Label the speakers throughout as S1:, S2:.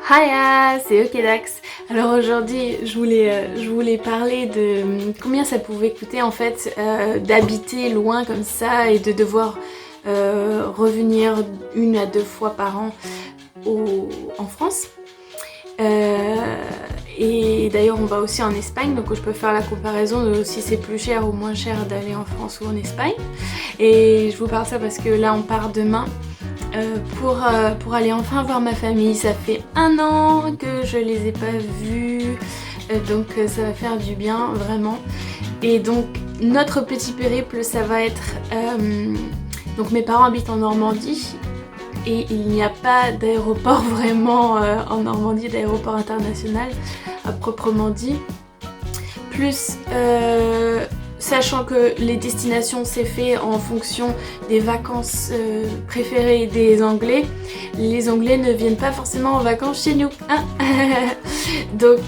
S1: Hiya, c'est Okedax. Alors aujourd'hui je voulais parler de combien ça pouvait coûter en fait d'habiter loin comme ça et de devoir revenir 1 à 2 fois par an en France. Et d'ailleurs on va aussi en Espagne, donc je peux faire la comparaison de si c'est plus cher ou moins cher d'aller en France ou en Espagne. Et je vous parle ça parce que là on part demain pour aller enfin voir ma famille. Ça fait 1 an que je les ai pas vus, donc ça va faire du bien vraiment. Et donc notre petit périple ça va être donc mes parents habitent en Normandie et il n'y a pas d'aéroport vraiment en Normandie, d'aéroport international à proprement dit. Plus sachant que les destinations c'est fait en fonction des vacances préférées des Anglais. Les Anglais ne viennent pas forcément en vacances chez nous, hein. Donc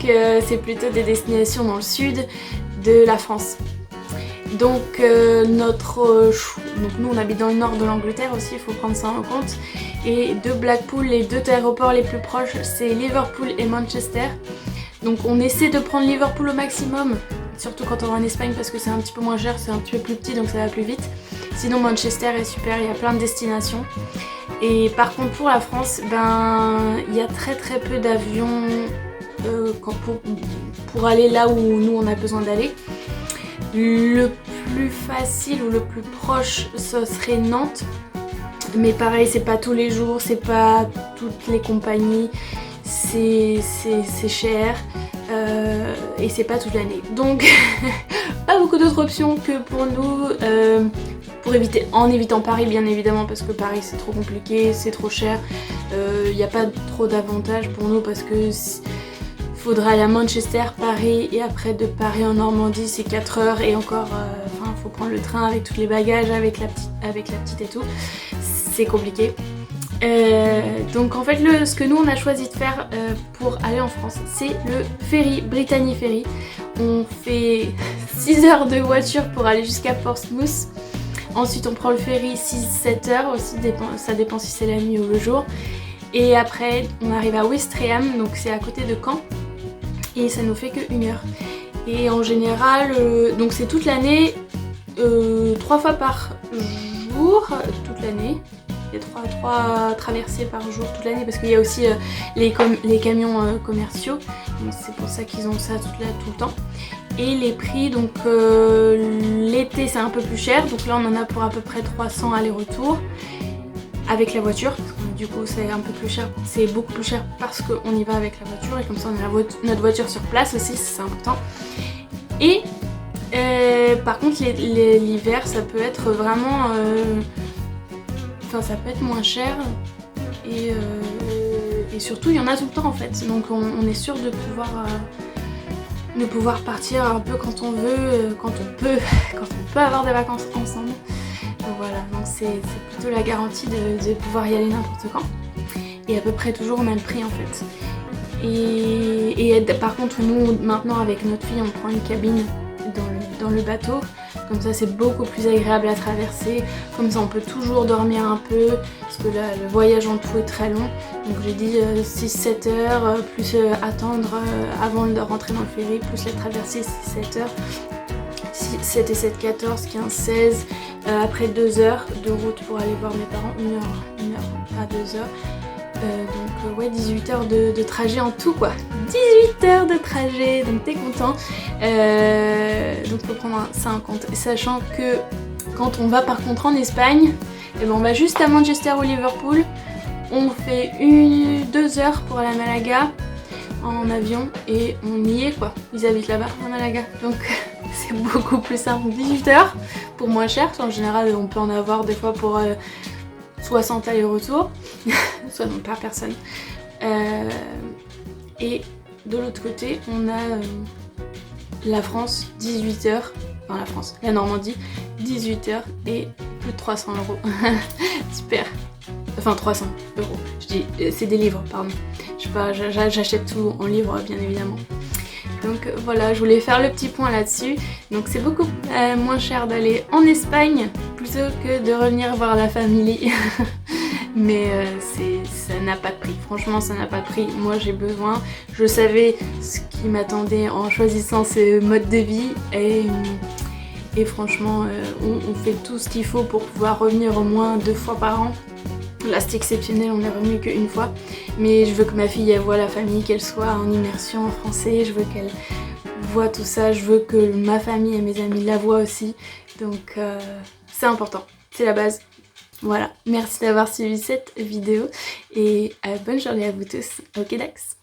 S1: c'est plutôt des destinations dans le sud de la France. Donc donc nous on habite dans le nord de l'Angleterre aussi, il faut prendre ça en compte. Et de Blackpool, les 2 aéroports les plus proches c'est Liverpool et Manchester. Donc on essaie de prendre Liverpool au maximum, surtout quand on va en Espagne parce que c'est un petit peu moins cher, c'est un petit peu plus petit donc ça va plus vite. Sinon Manchester est super, il y a plein de destinations. Et par contre pour la France, il y a très peu d'avions pour aller là où nous on a besoin d'aller. Le plus facile ou le plus proche ce serait Nantes. Mais pareil, c'est pas tous les jours, c'est pas toutes les compagnies, c'est cher et c'est pas toute l'année. Donc pas beaucoup d'autres options que pour nous, en évitant Paris bien évidemment parce que Paris c'est trop compliqué, c'est trop cher. Il n'y a pas trop d'avantages pour nous parce que faudra aller à Manchester, Paris et après de Paris en Normandie c'est 4 heures et encore, faut prendre le train avec tous les bagages, avec la petite et tout. C'est compliqué. Donc en fait ce que nous on a choisi de faire pour aller en France c'est le ferry, Brittany Ferry. On fait 6 heures de voiture pour aller jusqu'à Portsmouth. Ensuite on prend le ferry 6-7 heures aussi, ça dépend si c'est la nuit ou le jour. Et après on arrive à Ouistreham, donc c'est à côté de Caen. Et ça nous fait que 1 heure. Et en général, donc c'est toute l'année, 3 fois par jour, toute l'année. Il y a 3 traversées par jour toute l'année parce qu'il y a aussi les camions commerciaux. Donc c'est pour ça qu'ils ont ça tout le temps. Et les prix, donc l'été c'est un peu plus cher. Donc là on en a pour à peu près 300 aller-retour avec la voiture. Parce que, du coup c'est un peu plus cher, c'est beaucoup plus cher parce qu'on y va avec la voiture. Et comme ça on a notre voiture sur place aussi, c'est important. Et par contre l'hiver ça peut être vraiment... ça peut être moins cher et surtout il y en a tout le temps en fait, donc on est sûr de pouvoir partir un peu quand on veut, quand on peut avoir des vacances ensemble. Donc voilà, donc c'est plutôt la garantie de pouvoir y aller n'importe quand et à peu près toujours au même prix en fait. Et par contre nous maintenant avec notre fille on prend une cabine dans le bateau. Comme ça c'est beaucoup plus agréable à traverser, comme ça on peut toujours dormir un peu, parce que là le voyage en tout est très long. Donc j'ai dit 6-7 heures, plus attendre avant de rentrer dans le ferry, plus la traversée 6-7 heures. 7 et 7, 14, 15, 16, après 2 heures de route pour aller voir mes parents, 1 heure à 2 heures. Donc ouais, 18 heures de trajet en tout quoi. 18 heures de trajet, donc t'es content. Donc faut prendre ça en compte. Sachant que quand on va par contre en Espagne, on va juste à Manchester ou Liverpool. On fait 2 heures pour aller à Malaga en avion et on y est quoi. Ils habitent là-bas à Malaga. Donc c'est beaucoup plus simple. 18 heures pour moins cher. En général on peut en avoir des fois pour 60 allers-retours. 60 par personne. Et de l'autre côté, on a la France, 18 heures. Enfin, la Normandie, 18 heures et plus de 300 €. Super. Enfin, 300 €. Je dis, c'est des livres, pardon. Je sais pas, j'achète tout en livres, bien évidemment. Donc voilà, je voulais faire le petit point là-dessus. Donc c'est beaucoup moins cher d'aller en Espagne plutôt que de revenir voir la famille. mais ça n'a pas de prix. Franchement, ça n'a pas de prix. Moi, j'ai besoin. Je savais ce qui m'attendait en choisissant ce mode de vie et franchement, on fait tout ce qu'il faut pour pouvoir revenir au moins 2 fois par an. Là, c'est exceptionnel, on est revenu qu'une fois. Mais je veux que ma fille, elle voit la famille, qu'elle soit en immersion en français. Je veux qu'elle voit tout ça. Je veux que ma famille et mes amis la voient aussi. Donc, c'est important. C'est la base. Voilà, merci d'avoir suivi cette vidéo et bonne journée à vous tous. Ok, Dax.